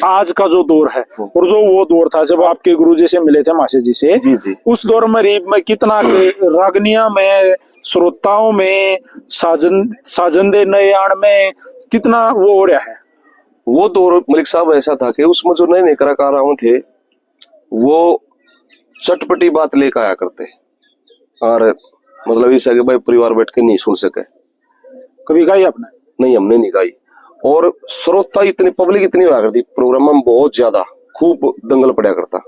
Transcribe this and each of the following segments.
आज का जो दौर है और जो वो दौर था जब आपके गुरुजी से मिले थे मासे जी से, जी। उस दौर में रीब में कितना रागनिया में, श्रोताओं में, साजंदे नयाण में कितना वो हो रहा है। वो दौर मलिक साहब ऐसा था कि उसमें जो नए नए कलाकार थे वो चटपटी बात लेकर आया करते, और मतलब इस आगे भाई परिवार बैठ के नहीं सुन सके। कभी गाई आपने? नहीं, हमने नहीं गाई। और श्रोता इतनी, पब्लिक इतनी हुआ करती प्रोग्राम में, बहुत ज्यादा खूब दंगल पड़ा करता।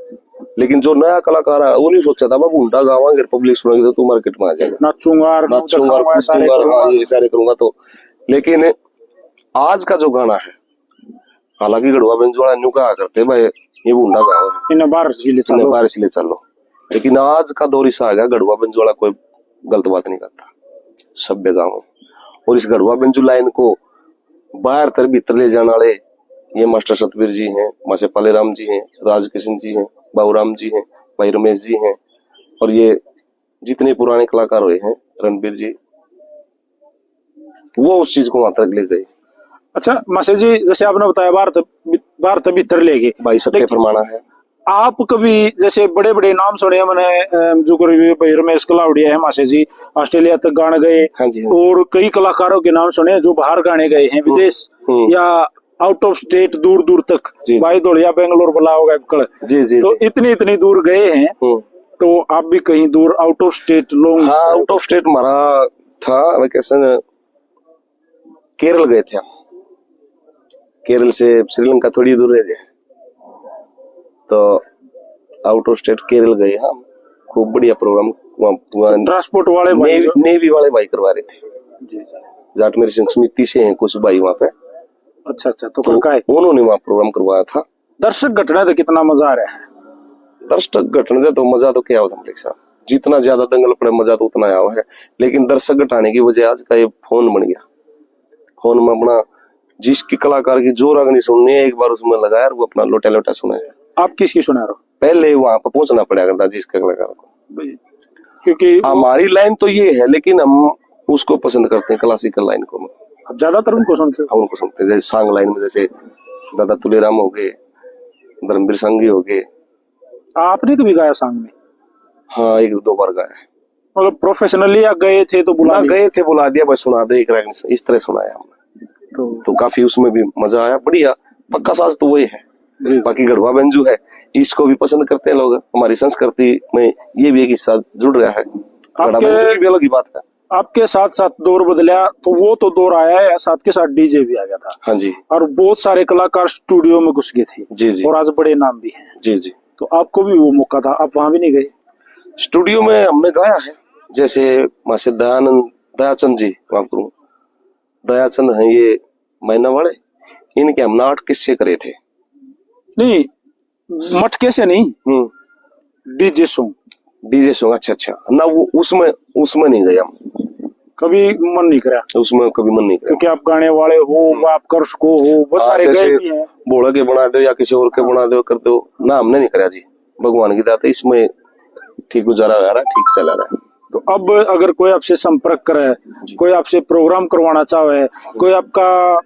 लेकिन जो नया कलाकार है वो नहीं सोचा था बाबू उल्टा गावांगे पब्लिक सुनेगी तो तू मार्केट में आ जाएगा, नाचूंगा ये सारे करूंगा तो। लेकिन आज का जो गाना है, हालांकि गढ़वा बेंजवाड़ा न्यू कहा करते भाई ये बूंदा गाँव है, इन्हें बाहर से ले चलो, लेकिन आज का दौर ऐसा आ गया गढ़वा बेंजवाड़ा कोई गलत बात नहीं करता, सभ्य गाँव। और इस गढ़वा बेंजू लाइन को बाहर तर भीतर ले जाने वाले ये मास्टर सतवीर जी हैं, मासे पाले राम जी हैं, राज किशन जी हैं, बाबूराम जी हैं, भाई रमेश जी हैं, और ये जितने पुराने कलाकार हुए हैं, रणबीर जी, वो उस चीज को वहां तक ले गए। अच्छा मासे जी, जैसे आपने बताया बाहर तक भीतर ले गए, भाई सत्य फरमाना है। आप कभी जैसे बड़े बड़े नाम सुने मैंने, जो भाई रमेश कलावड़िया है मासे जी, ऑस्ट्रेलिया तक गाने गए। हाँ जी। और कई कलाकारों के नाम सुने जो बाहर गाने गए हैं, विदेश या आउट ऑफ स्टेट, दूर दूर तक, भाई दौड़िया बेंगलोर बोला होगा जी, तो इतनी दूर गए हैं। तो आप भी कहीं दूर आउट ऑफ स्टेट लोग? हाँ, आउट ऑफ स्टेट हमारा था वेकेशन, केरल गए थे हम। केरल से श्रीलंका थोड़ी दूर है, तो आउट ऑफ स्टेट केरल गए हम। खूब बढ़िया प्रोग्राम ट्रांसपोर्ट वाले नेवी वाले भाई करवा रहे थे। जाट मेरी संघ समिति से हैं कुछ भाई वहाँ पे। अच्छा, तो उन्होंने वहाँ प्रोग्राम करवाया था। दर्शक घटने तो कितना मजा आ रहा है? दर्शक घटने से तो मजा तो क्या होता है, जितना ज्यादा दंगल पड़े मजा तो उतना आया है। लेकिन दर्शक घटाने की वजह आज का ये फोन बन गया। फोन में अपना जिसकी कलाकार की जो रागनी सुननी है एक बार उसमें लगाया, वो अपना लोटा लोटा सुनाए। आप किसकी सुना रहे हो? पहले वहां पर पहुंचना पड़ा करता जिसके कलाकार को, क्योंकि हमारी लाइन तो ये है, लेकिन हम उसको पसंद करते हैं, क्लासिकल लाइन को। अब ज्यादातर उनको सुनते हैं। उनको सुनते हैं, जैसे सांग लाइन में जैसे दादा तुलेराम हो गए, धर्मवीर संघी हो गए। आपने कभी गाया सांग में? हाँ, एक दो बार गाया। मतलब प्रोफेशनली या गए थे तो बुला दिया, बस सुना दे एक रागनी, इस तरह सुनाया हमने। तो काफी उसमें भी मजा आया। बढ़िया पक्का साज तो वही है। बाकी गढ़वा बेंजू है, इसको भी पसंद करते हैं लोग। हमारी संस्कृति में ये भी एक हिस्सा जुड़ रहा है। आपके अलग ही बात है। आपके साथ साथ दौर बदला तो वो तो दौर आया है, साथ के साथ डीजे भी आ गया था। हाँ जी। और बहुत सारे कलाकार स्टूडियो में घुस गए थे। जी। और आज बड़े नाम भी हैं। जी। तो आपको भी वो मौका था, आप वहां भी नहीं गए? स्टूडियो में हमने गाया है, जैसे मासे दयाचंद जी, दयाचंद है ये मैना वाले, इनके हमने 8 किस्से करे थे। नहीं, मटके से नहीं, डीजे सॉन्ग। अच्छा ना, वो उसमें नहीं गया, कभी मन नहीं करा उसमें, कभी मन नहीं करा। क्योंकि आप गाने वाले हो, आप कर्ष को हो, बहुत सारे गए भी हैं। बोला के बना दो या किसी और के बना दो, कर दो ना, हमने नहीं करा जी। भगवान की दात है, इसमें ठीक गुजारा आ रहा है, ठीक चला रहा है। तो अब अगर कोई आपसे संपर्क करे, कोई आपसे प्रोग्राम करवाना चाहे, कोई आपका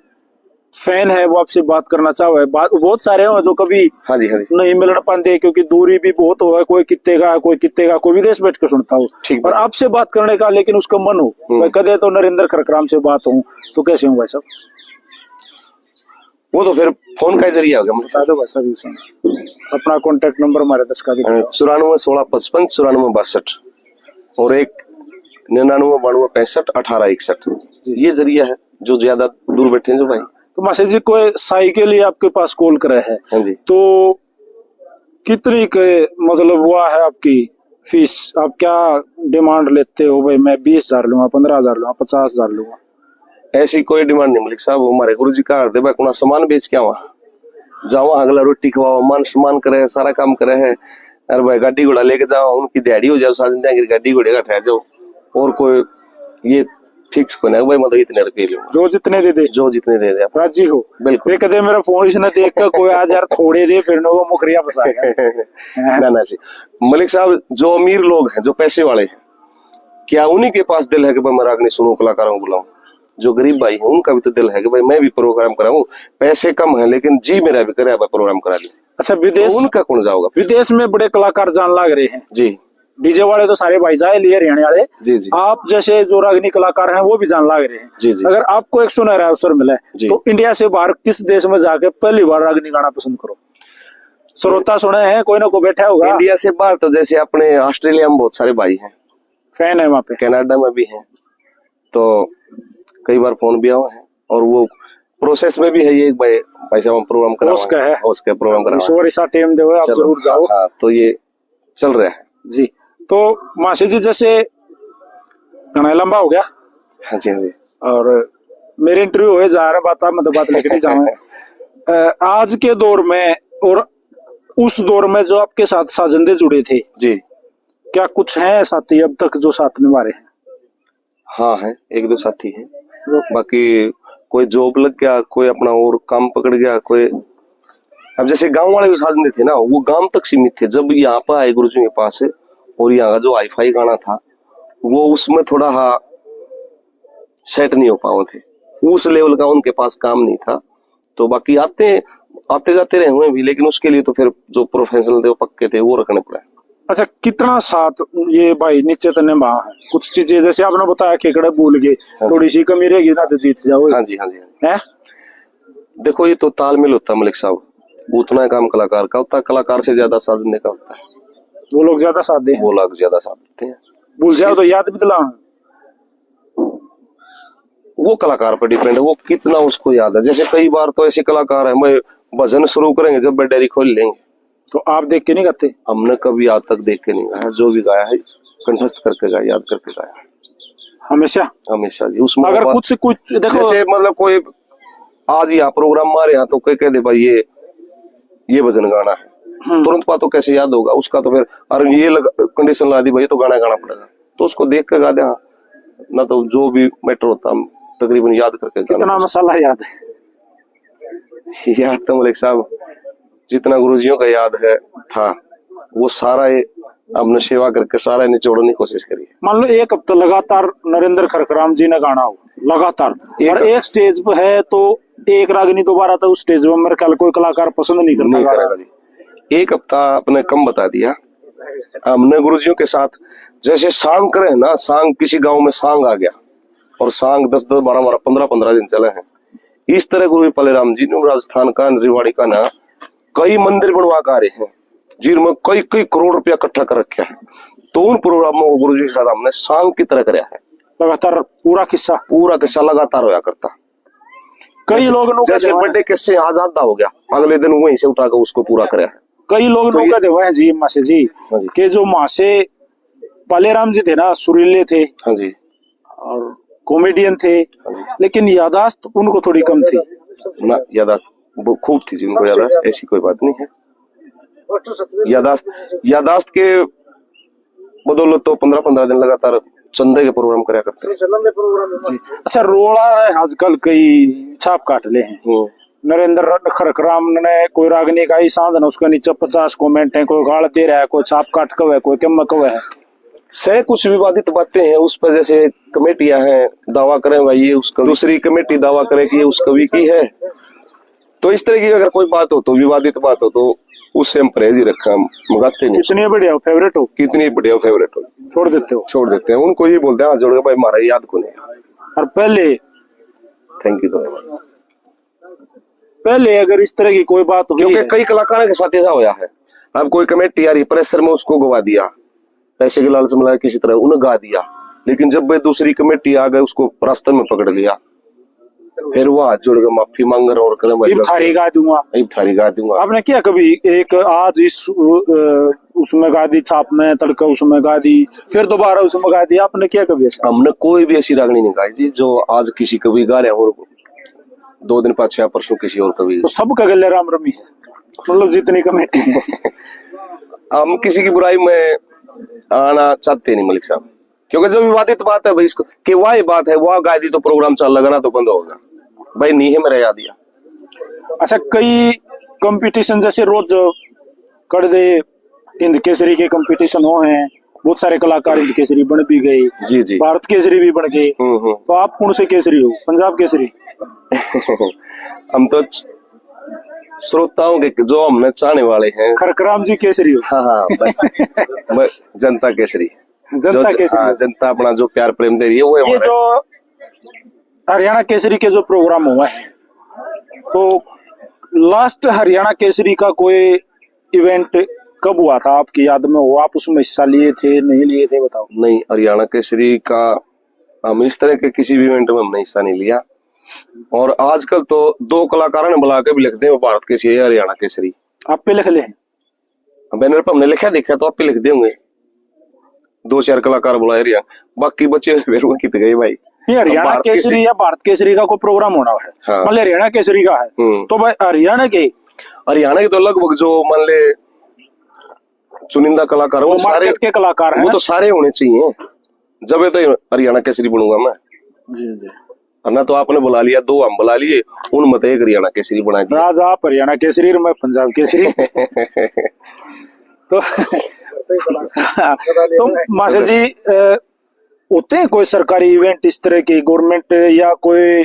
फैन है वो आपसे बात करना चाहे, बहुत सारे हैं जो कभी हाँ जी नहीं मिलना पाते क्योंकि दूरी भी बहुत हो, कोई कितने का कोई विदेश बैठ कर सुनता हो, और आपसे बात करने का लेकिन उसका मन हो, मैं कदे तो नरेंद्र खरकराम से बात हो तो कैसे हूँ भाई साहब? वो तो फिर फोन का जरिया हो गया। बता दो भाई साहब अपना कॉन्टेक्ट नंबर हमारे दर्शकों का। 94 16 55 94 62 और 99 92 65 18 61, ये जरिया है जो ज्यादा दूर बैठे हैं जो भाई। तो मासे जी कोई साइकिल ही आपके पास कॉल करे है, तो कितनी के मतलब हुआ है आपकी फीस? आप क्या डिमांड लेते हो? भाई मैं 20,000 लूंगा, 15,000 लूंगा, 50,000 लूंगा। ऐसी कोई डिमांड नहीं मलिक साहब। हमारे गुरु जी का हृदय भाई कोना सामान बेच के वहां जाओ, अगला रोटी खवाओ, मान सम्मान करे, सारा काम करे है। अरे भाई गाड़ी घोड़ा लेके जाओ, उनकी दिहाड़ी हो जाओ, साथ गाड़ी घोड़े का ठहर जाओ, और कोई ये फिक्स को नहीं भाई, मतलब इतने रुपये लो, जो जितने दे दे आप राजी हो। बिल्कुल। कदे मेरा फोन इसने देख कर कोई आज यार थोड़े दे, फिर वो मुखरिया फंसा गया। ना जी मलिक साहब, जो अमीर लोग हैं, जो पैसे वाले हैं, क्या उन्हीं के पास दिल है कि मैं रागनी सुनूं, कलाकारों को बुलाऊं? जो गरीब भाई हैं उनका भी तो दिल है कि भाई मैं भी प्रोग्राम कराऊं, पैसे कम है लेकिन जी मेरा भी करे प्रोग्राम करा ली। अच्छा, विदेश तो उनका कौन जाओगा? विदेश में बड़े कलाकार जान लग रहे हैं जी, डीजे वाले तो सारे भाई जाए लिए हरियाणा वाले। जी जी आप जैसे जो रागनी कलाकार हैं वो भी जान लग रहे हैं। जी जी अगर आपको एक सुनहरा अवसर मिले जी। तो इंडिया से बाहर किस देश में जाके पहली बार रागनी गाना पसंद करो? श्रोता सुने हैं, कोई ना कोई बैठा होगा। इंडिया से बाहर तो जैसे अपने ऑस्ट्रेलिया में बहुत सारे भाई हैं, फैन है वहाँ पे, कनाडा में भी हैं, तो कई बार फोन भी आए हैं और वो प्रोसेस में भी है ये भाई साहब हम प्रोग्राम करा उसका प्रोग्राम करा ऐसा टाइम दे आप जरूर जाओ। हाँ, तो ये चल रहा है जी। तो मासी जी जैसे गाना लंबा हो गया। हाँ जी, हाँ जी। और मेरे इंटरव्यू हुए जा रहे बात लेकर नहीं जाऊँ। आज के दौर में और उस दौर में जो आपके साथ साजंदे जुड़े थे जी, क्या कुछ हैं साथी अब तक जो साथ निभा रहे हैं? हाँ है, एक दो साथी हैं, बाकी कोई जॉब लग गया, कोई अपना और काम पकड़ गया, कोई अब जैसे गांव वाले जो साजंदे थे ना वो गांव तक सीमित थे। जब यहाँ पर आए गुरुजी के पास और यहाँ का जो हाईफाई गाना था वो उसमें थोड़ा सेट नहीं हो पाए थे, उस लेवल का उनके पास काम नहीं था। तो बाकी आते जाते रहे हुए भी, लेकिन उसके लिए तो फिर जो प्रोफेशनल थे वो पक्के थे वो रखने पड़े। अच्छा, कितना साथ ये भाई नीचे तने वहां है? कुछ चीजें जैसे आपने बताया खेकड़े भूल गए, थोड़ी सी कमी रहेगी ना तो जीत जाओ। हाँ जी, हाँ जी, है? देखो ये तो तालमेल होता है मलिक साहब, उतना काम कलाकार का होता है, कलाकार से ज्यादा साजने का होता है। वो लोग ज्यादा साथ दे, वो लोग ज्यादा साथ देते हैं। भूल जाओ तो याद भी दिलाओ। वो कलाकार पर डिपेंड है, वो कितना उसको याद है। जैसे कई बार तो ऐसे कलाकार है, मैं भजन शुरू करेंगे जब डायरी खोल लेंगे तो आप देख के नहीं गाते? हमने कभी आज तक देख के नहीं गाया, जो भी गाया है कंठस्थ करके गाया, याद करके गाया हमेशा हमेशा जी। उसमें अगर कुछ देखो जैसे मतलब कोई आज यहाँ प्रोग्राम मारे यहाँ तो कोई कह दे भाई ये भजन गाना है, तुरंत बात तो कैसे याद होगा उसका? तो फिर अरे ये कंडीशन ला दी भाई तो गाना गाना पड़ेगा, तो उसको देख कर गा दे। हाँ ना, तो जो भी मैटर होता हम तकरीबन याद करके। कितना मसाला याद है? याद तो मलिक साहब जितना गुरुजियों का याद है था वो सारा हमने सेवा करके सारा निचोड़ने की कोशिश करी। मान लो एक हफ्ता लगातार नरेंद्र खरखराम जी ने गाना हो लगातार और एक स्टेज पे है तो एक रागनी दोबारा तो उस स्टेज पे मेरे ख्याल कोई कलाकार पसंद नहीं करता जी। एक हफ्ता आपने कम बता दिया। हमने गुरुजियों के साथ जैसे सांग करे ना, सांग किसी गांव में सांग आ गया और सांग 10-10, 12-12, 15-15 दिन चले हैं। इस तरह गुरु पालेराम जी ने राजस्थान का रिवाड़ी का ना कई मंदिर बनवा कर आ रहे हैं जिनमें कई कई करोड़ रुपया इकट्ठा कर रखा है। तो उन प्रोग्रामों को गुरु जी के साथ हमने सांग की तरह कराया है। लगातार पूरा किस्सा लगातार होया करता। कई लोग जैसे बर्थडे किस्से आज आधा हो गया, अगले दिन वहीं से उठाकर उसको पूरा कराया है। कई लोग तो कहते हुए हैं जी मासे जी के जो मासे पालेराम जी थे ना सुरीले थे, हाँ जी, और कॉमेडियन थे, लेकिन यादाश्त उनको थोड़ी कम थी ना। यादाश्त वो खूब थी जी उनको, यादाश्त ऐसी कोई बात नहीं है। यादाश्त के बदौलत तो 15-15 दिन लगातार चंदे के प्रोग्राम कराया करते हैं। अच्छा, रोड़ा आजकल कई छाप काट ले हैं। नरेंद्र खरखराम ने कोई रागनी का ही साधन, उसके नीचे 50 कमेंट है, कोई गाड़ दे रहा है, कोई छाप काट कवे, कोई कम कवे है। से कुछ विवादित बातें हैं उस पर, जैसे कमेटियां हैं दावा करें भाई ये उसका, दूसरी कमेटी दावा करे कि ये उस कवि की है। तो इस तरह की अगर कोई बात हो तो विवादित बात हो तो उससे हम परहेज ही रखा, हम मंगाते नहीं। कितनी बढ़िया फेवरेट हो, कितनी बढ़िया फेवरेट हो छोड़ देते हैं उनको, ही बोलते हैं हाँ जोड़ के भाई हमारा याद को नहीं। और थैंक यू। पहले अगर इस तरह की कोई बात हुई, क्योंकि कई कलाकारों के साथ ऐसा होया है। अब कोई कमेटी आ रही प्रेशर में उसको गवा दिया, पैसे के लालच में किसी तरह उन्हें गा दिया, लेकिन जब वे दूसरी कमेटी आ गए उसको रास्ते में पकड़ लिया, फिर वो हाथ जोड़ के माफी मांग रहे और करें थारी गा दूंगा। आपने क्या कभी एक आज इस उसमें गा दी छाप में, तड़का उसमें गा दी, फिर दोबारा उसमें गा दी, आपने क्या कभी ऐसा? हमने कोई भी ऐसी रागनी नहीं गाई जी जो आज किसी कवि गा रहे हैं और 2 दिन पाँच 6 परसों किसी और कवि। तो सबका गले राम रमी है, मतलब जितनी कमेटी है। हम किसी की बुराई में आना चाहते नहीं मलिक साहब, क्योंकि जो विवादित बात है भाई इसको कि वह बात है, वह गा दी तो प्रोग्राम चल लगा ना तो बंद होगा भाई, नहीं है मेरा याद दिया। अच्छा, कई कंपटीशन जैसे रोज कर दे हिंद केसरी के कंपटीशन हो हैं, बहुत सारे कलाकार हिंद केसरी बन भी गए, जी जी, भारत केसरी भी बन गए। तो आप कौन से केसरी हो? पंजाब केसरी? हम तो श्रोताओं के जो हमने चाहने वाले हैं। खरखराम जी केसरी हो? हाँ, बस जनता केसरी। जनता केसरी। हाँ, जनता अपना जो प्यार प्रेम दे रही है वो है। ये जो हरियाणा केसरी के जो प्रोग्राम हुआ है, तो लास्ट हरियाणा केसरी का कोई इवेंट कब हुआ था आपकी याद में हो? आप उसमें हिस्सा लिए थे, नहीं लिए थे, बताओ। नहीं, हरियाणा केसरी का हम इस तरह के किसी भी इवेंट में हमने हिस्सा नहीं लिया। और आजकल तो 2 कलाकारों ने बुला के भी लिखते हैं भारत केसरी है, हरियाणा केसरी। आप पे लिख ले? बैनर पर हमने लिखा देखा तो आप पे लिख देंगे। 2-4 कलाकार बुलाए हरियाणा, बाकी बच्चे फिर वो कित गए भाई। ये हरियाणा केसरी या भारत केसरी का कोई प्रोग्राम होना है? हाँ। मान ले हरियाणा केसरी का है, तो भाई हरियाणा के तो लगभग जो मान ले चुनिंदा कलाकार वो सारे के कलाकार हैं, वो तो सारे होने चाहिए। जब तो हरियाणा केसरी बनूंगा मैं। जी जी। ना तो आपने बुला लिया, 2 हम बुला लिए, उन मत एक हरियाणा केसरी बना दिया। राज आप हरियाणा केसरी और मैं पंजाब केसरी। तो मास्टर जी होते हैं कोई सरकारी इवेंट इस तरह के, गवर्नमेंट या कोई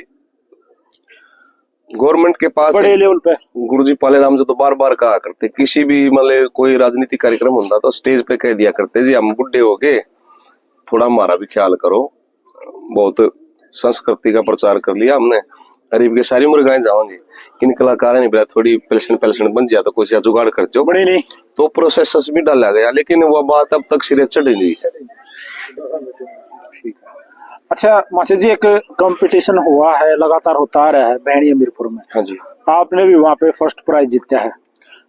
गवर्नमेंट के पास बड़े लेवल पे? गुरुजी पालेराम जी तो बार बार कहा करते, किसी भी मतलब कोई राजनीतिक कार्यक्रम होता तो स्टेज पे कह दिया करते, जी हम बुढ़े हो गए, थोड़ा हमारा भी ख्याल करो। बहुत संस्कृति का प्रचार कर लिया हमने, गरीब के सारी उम्र गाय जाओगे, इन कलाकारों ने बोला थोड़ी पेंशन बन जाए तो कुछ जुगाड़ कर दो, बड़ी नहीं तो प्रोसेस भी डाला गया, लेकिन वह बात अब तक सिरे चढ़ नहीं। अच्छा मास्टर जी, एक कंपटीशन हुआ है, लगातार होता आ रहा है बहनी मीरपुर में। हाँ जी, आपने भी वहाँ पे फर्स्ट प्राइज जीता है।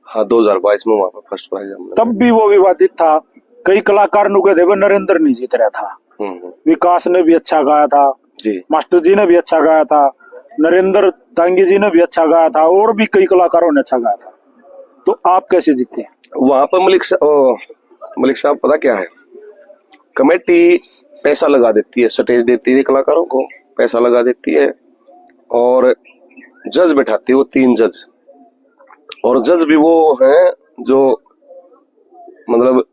हाँ, 2022 में वहाँ पे फर्स्ट प्राइज हमने। तब भी वो विवादित था, कई कलाकार नु कहते नरेंद्र नहीं जीत रहा था, विकास ने भी अच्छा गाया था जी, मास्टर जी ने भी अच्छा गाया था, नरेंद्र तांगी जी ने भी अच्छा गाया था, और भी कई कलाकारों ने अच्छा गाया था। तो आप कैसे जीते? वहाँ पर मलिक साहब पता क्या है, कमेटी पैसा लगा देती है, स्टेज देती है कलाकारों को, पैसा लगा देती है और जज बैठाती है, वो 3 जज। और जज भी वो हैं जो मतलब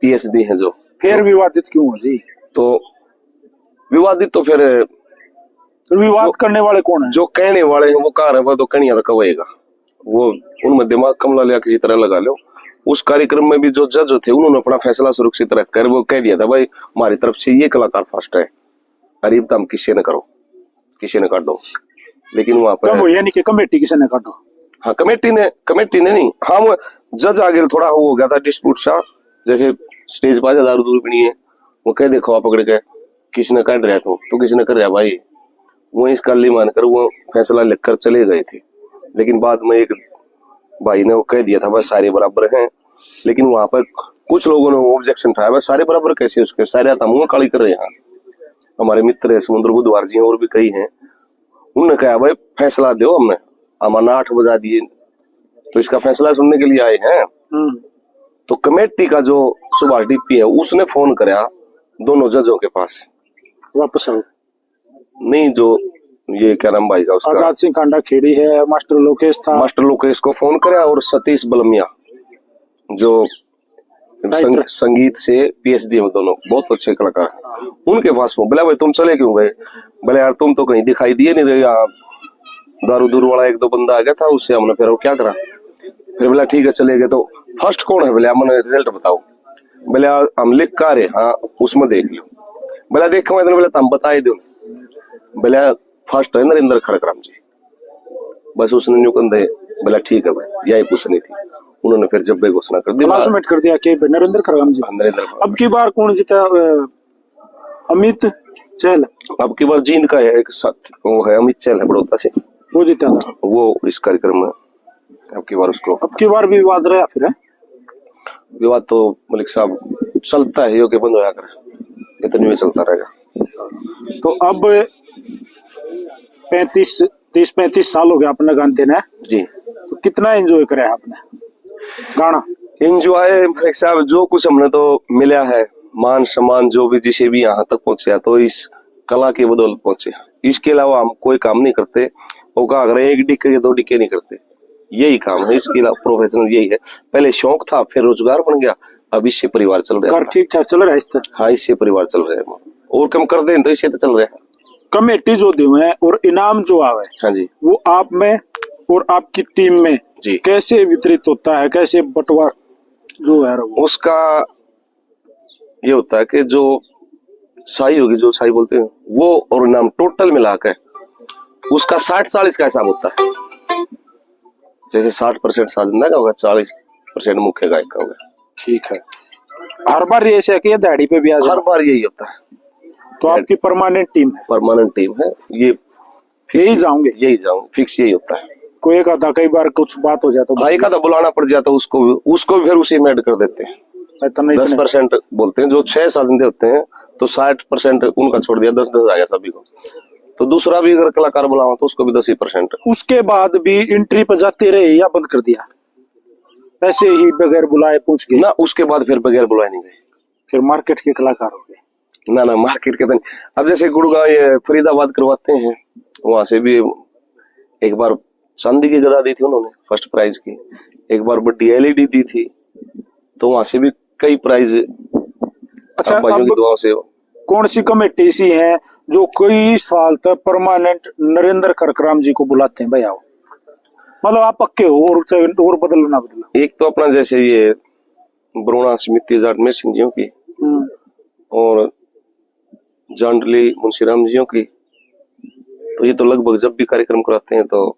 पीएचडी हैं जो। फिर विवादित क्यों हो जी? तो विवादित तो फिर विवाद करने वाले कौन है? जो कहने वाले हैं वो कह रहे हैं, तो कहिया तो कहेगा वो, उनमें दिमाग कमला लिया किसी तरह लगा लो। उस कार्यक्रम में भी जो जज थे उन्होंने अपना फैसला सुरक्षित रखकर वो कह दिया था, भाई हमारी तरफ से ये कलाकार फर्स्ट है, गरीब तो हम किसी ने करो, किसी ने काटो। लेकिन वहां पर यानी कि कमेटी किसी ने काटो? हाँ, कमेटी ने नहीं, हाँ वो जज आगे थोड़ा हो गया था डिस्प्यूट सा, जैसे स्टेज पर दारू दूर भी नहीं है, वो कह देखो आप पकड़ के किसने काट रहा था, तो किसने कर रहा भाई, वो इस कल्ली मानकर वो फैसला लिखकर चले गए थे। लेकिन बाद में एक भाई ने वो कह दिया था बस सारे बराबर हैं, लेकिन वहां पर कुछ लोगों ने ऑब्जेक्शन उठाया, बस सारे बराबर कैसे, उसके सारे आता मुंह काली कर रहे हैं। हमारे मित्र है समुद्र बुधवार जी और भी कई हैं, उन्होंने कहा भाई फैसला दो, हमने हमारा 8 बजा दिए, तो इसका फैसला सुनने के लिए आए हैं। तो कमेटी का जो सुभाष डीपी है उसने फोन कराया दोनों जजों के पास, वापस आओ नहीं, जो ये क्या नाम भाई का उसका, आजाद सिंह कांडा खेड़ी है, मास्टर लोकेश था, मास्टर लोकेश को फोन कराया, और सतीश बलमिया जो संगीत से पीएचडी है, दोनों बहुत अच्छे कलाकार, उनके पास बोला भाई तुम चले क्यों गए? बोले यार तुम तो कहीं दिखाई दिए नहीं रहे, यहाँ दारू दूर वाला 1-2 बंदा आ गया था, उससे हमने फिर क्या करा, फिर बोला ठीक है चले गए। तो फर्स्ट कौन है? बोले हमने रिजल्ट बताओ। बोले हम लिख का रहे, हाँ उसमें देख लो। बोला देखो मैं, बोला हम बताए दो। बोला फर्स्ट है नरेंद्र खरखराम जी, बस उसने न्यू कंधे। बोला ठीक है भाई, यही पूछनी थी। उन्होंने फिर जब घोषणा कर दी, सबमिट कर दिया कि नरेंद्र खरखराम जी। नरेंद्र अब की बार कौन जीता? अमित चहल। अब की बार जींद का है एक साथ, वो है अमित चहल है बड़ौदा से, वो जीता था वो इस कार्यक्रम में। अब की बार उसको, अब की बार भी विवाद रहा फिर है? विवाद तो मलिक साहब चलता है, योग्य बंद होया करे, इतनी में चलता रहेगा। तो अब 30-35 साल हो गया आपने गाते ने जी, तो कितना एंजॉय करे आपने गाना? एंजॉय मलिक साहब जो कुछ हमने तो मिला है, मान सम्मान जो भी जिसे भी यहाँ तक पहुंचे, तो इस कला की बदौलत पहुंचे। इसके अलावा हम कोई काम नहीं करते, वो कहा अगर 1 डिक्के 2 डिक्के नहीं करते, यही काम है, इसके अलावा प्रोफेशनल यही है। पहले शौक था, फिर रोजगार बन गया, अब इससे परिवार चल रहा है। घर ठीक ठाक चल रहा है इस तरह? हाँ, इससे परिवार चल रहा है। और कम कर दें तो इससे तो चल रहा है। कमेटी जो दी हुए हैं और इनाम जो आवे, हाँ जी, वो आप में और आपकी टीम में जी कैसे वितरित होता है, कैसे बंटवारा जो है वो? उसका ये होता है कि जो शाही होगी, जो शाही बोलते हैं वो, और इनाम टोटल मिलाकर उसका 60-40 का हिसाब होता है। जैसे 60% साजना का होगा, 40% मुख्य गायक का होगा। ठीक है। हर बार ये ऐसे है कि ये दाढ़ी पे भी आ जाए? हर बार यही होता है। तो आपकी परमानेंट टीम है? परमानेंट टीम है ये। यही जाऊंगे? यही जाऊंगे, फिक्स यही होता है। कोई एक आधा कई बार कुछ बात हो जाता तो एक आधा बुलाना पड़ जाता है, उसको भी फिर उसी में ऐड कर देते हैं। 10% बोलते हैं। जो 6 साजिंदे होते हैं तो 60% उनका छोड़ दिया, 10-10 आ गया सभी को। तो दूसरा भी अगर कलाकार बुलावा तो उसको भी 10%। उसके बाद भी एंट्री पर जाते रहे या बंद कर दिया? ऐसे ही बगैर बुलाए पूछ गए? ना, उसके बाद फिर बगैर बुलाए नहीं गए। फिर मार्केट के कलाकार हो गए? ना, मार्केट के तो नहीं। अब जैसे गुड़गांव ये फरीदाबाद करवाते हैं, वहां से भी एक बार चांदी की गदा दी थी उन्होंने, फर्स्ट प्राइज की। एक बार बड़ी LED दी थी, तो वहां से भी कई प्राइज। अच्छा, भाइयों की दुआओं से। कौन सी कमेटी ऐसी है जो कई साल तक परमानेंट नरेंद्र करकराम जी को बुलाते हैं? भाई आओ, मतलब आप पक्के हो और बदलो ना बदलो? एक तो अपना जैसे ये बरोड़ा समिति जाटमेर सिंह जियों की, और जांडली मुंशीराम जियों की। तो ये तो लगभग जब भी कार्यक्रम कराते हैं तो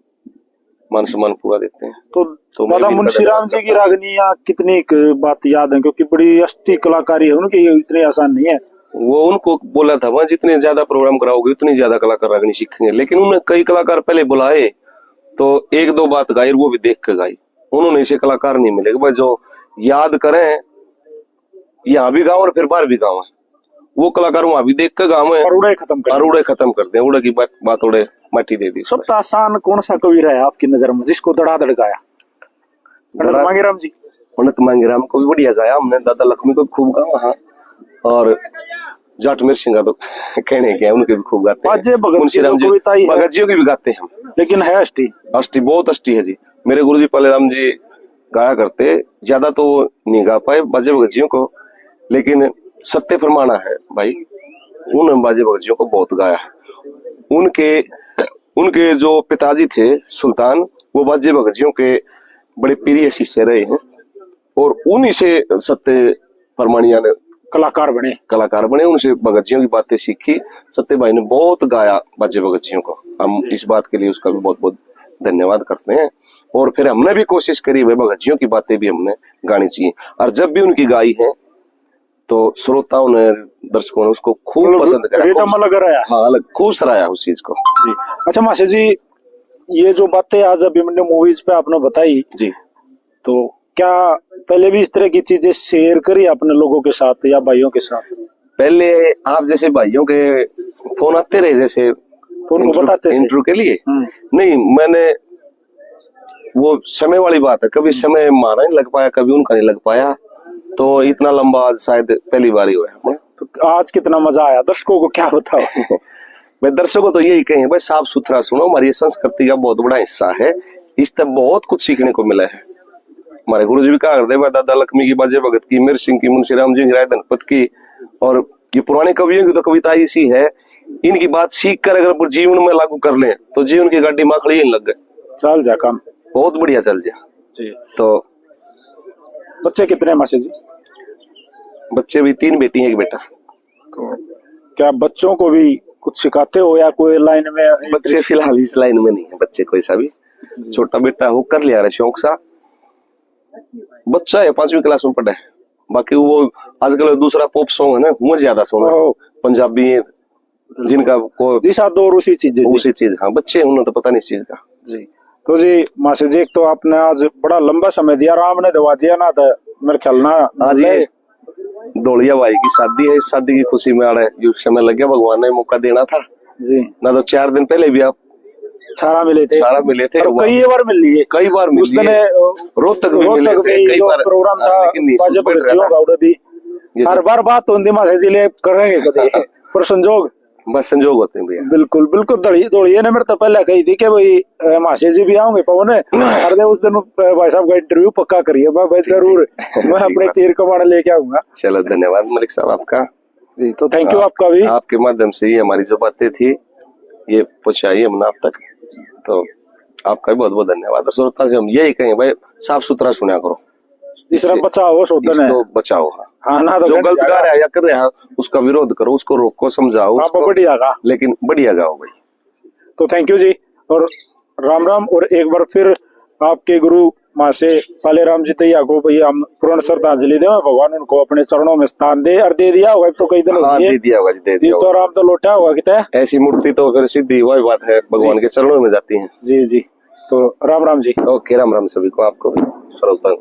मान सम्मान पूरा देते हैं। तो दादा मुंशीराम जी की रागनियां कितनी बात याद है? क्योंकि बड़ी अष्टी कलाकारी है उनकी, इतनी आसान नहीं है। वो उनको बोला था वहां जितने ज्यादा प्रोग्राम कराओगे उतनी ज्यादा कलाकार रागनी सीखेंगे। लेकिन उन्होंने कई कलाकार पहले बुलाए तो 1-2 बात गाई, वो भी देख कर गाई। उन्होंने ऐसे कलाकार नहीं मिले भाई जो याद करें, यहाँ भी गाँव और फिर बाहर भी गाँव है। वो कलाकार वहां भी देख कर गाँव है, उड़े खत्म कर दे। उड़े की बात उड़े माटी दे दी। सबसे आसान कौन सा कवि रहा है आपकी नजर में जिसको धड़ाधड़ गाया? पंडित मांगेराम जी। पंडित मांगेराम को भी बढ़िया गाया हमने। दादा लक्ष्मी को भी खूब गाया वहाँ, और जाटमेर सिंह का तो कहने के उनके भी खूब गाते हैं। मुंशीराम जी, भगत जी की भी गाते हैं हम। लेकिन है अष्टी बहुत अष्टी है जी। मेरे गुरुजी पालेराम जी गाया करते, ज्यादा तो नहीं गा पाए बाजे भगत जियों को, लेकिन सत्य प्रमाणा है भाई, उन बाजे भगत जियों को बहुत गाया है। उनके जो पिताजी थे सुल्तान, वो बाजे भगत जियों के बड़े प्रिय शिष्य रहे हैं, और उन्हीं से सत्य परमाणिया ने कलाकार बने। उनसे भगत जियों की बातें सीखी। सत्य भाई ने बहुत गाया बाजे भगत जियों को। हम इस बात के लिए उसका भी बहुत बहुत धन्यवाद करते हैं। और फिर हमने भी कोशिश करी भाई भगत जियों की बातें भी हमने गानी चाहिए, और जब भी उनकी गाई है तो श्रोताओं ने, दर्शकों ने उसको खूब पसंद करा। हाँ, अलग खूब सराहा उस चीज को जी। अच्छा मास्टर जी, ये जो बातें आज अभी मैंने मूवीज पे आपने बताई जी, तो क्या पहले भी इस तरह की चीजें शेयर करी अपने लोगों के साथ या भाइयों के साथ? पहले आप जैसे भाइयों के फोन आते रहे, जैसे तो उनको बताते इंटरव्यू के लिए? नहीं, मैंने वो समय वाली बात है, कभी समय हमारा नहीं लग पाया, कभी उनका नहीं लग पाया, तो इतना लंबा आज शायद पहली बार ही हुआ है। तो आज कितना मजा आया, दर्शकों को क्या बताओ? मैं दर्शकों को तो यही कहें भाई, साफ सुथरा सुनो, हमारी संस्कृति का बहुत बड़ा हिस्सा है। इससे बहुत कुछ सीखने को मिला है। हमारे गुरु जी भी कहा करते, दादा लक्ष्मी की, बाजे भगत की, मीर सिंह की, मुंशीराम जी की, राय धनपत की, और ये पुराने कवियों की तो कविता इसी है। इनकी बात सीख कर अगर जीवन में लागू कर लें तो जीवन की गाड़ी माखड़ी ही लग गए, चल जा काम बहुत बढ़िया चल जा जी। तो बच्चे कितने मासे जी? बच्चे भी 3 बेटी 1 बेटा। तो क्या बच्चों को भी कुछ सिखाते हो या कोई लाइन में? बच्चे फिलहाल इस लाइन में नहीं है, बच्चे कोई सा भी। छोटा बेटा वो कर लिया शौक सा, बच्चा है 5वीं क्लास में पढ़ा है। बाकी वो आजकल दूसरा पॉप सॉन्ग है ना, वो ज्यादा सॉन्ग पंजाबी जिनका को उसी चीज। हाँ, बच्चे उन्हें तो पता नहीं इस चीज का जी। तो जी मासे जी, तो आपने आज बड़ा लंबा समय दिया, राम ने दवा दिया ना, तो मेरे ख्याल ना आज ये दौड़िया भाई की शादी है, इस शादी की खुशी में आ रहे जो समय लग गया, भगवान ने मौका देना था जी। ना तो 4 दिन पहले भी आप सारा मिले थे कई बार मिल लिए, कई बार उस दिन रोहतक भी मिले थे, कई बार प्रोग्राम था। हर बार बात होती मासे जी ले करेंगे कभी पर संजोग बस संजोग होते हैं भैया। बिल्कुल बिल्कुल। दौड़िए ने मेरे तो पहले कही थी कि भाई मासी जी भी आओगे पवन अरे उस दिन भाई साहब का इंटरव्यू पक्का करिए। भाई जरूर मैं अपने तीर कमान लेके आऊंगा। चलो धन्यवाद मलिक साहब आपका जी। तो थैंक यू आपका भी। आपके माध्यम से ही हमारी जो बातें थी ये पहुंचाई हमने आप तक, तो आपका भी बहुत बहुत धन्यवाद। श्रोता से हम यही कहें भाई साफ सुथरा सुना करो, इसरा बचाओ शोधन है, इसको बचाओ। हाँ ना, तो जो गलत गा रहा है या कर रहा है उसका विरोध करो, उसको रोको, समझाओ उसको, बढ़िया गा, लेकिन बढ़िया गाओ भाई। तो थैंक यू जी और राम राम। और एक बार फिर आपके गुरु माँ से पाले राम जी तैया को भैया हम पूर्ण श्रद्धांजलि दे, भगवान उनको अपने चरणों में स्थान दे। और दे दिया होगा तो कई दिन हाँ, दे दिया होगा, दे दिया तो राम तो लौटा होगा कितना। ऐसी मूर्ति तो अगर सिद्धि वही बात है भगवान के चरणों में जाती है। जी जी। तो राम राम जी। ओके, राम राम सभी को, आपको भी श्रोता।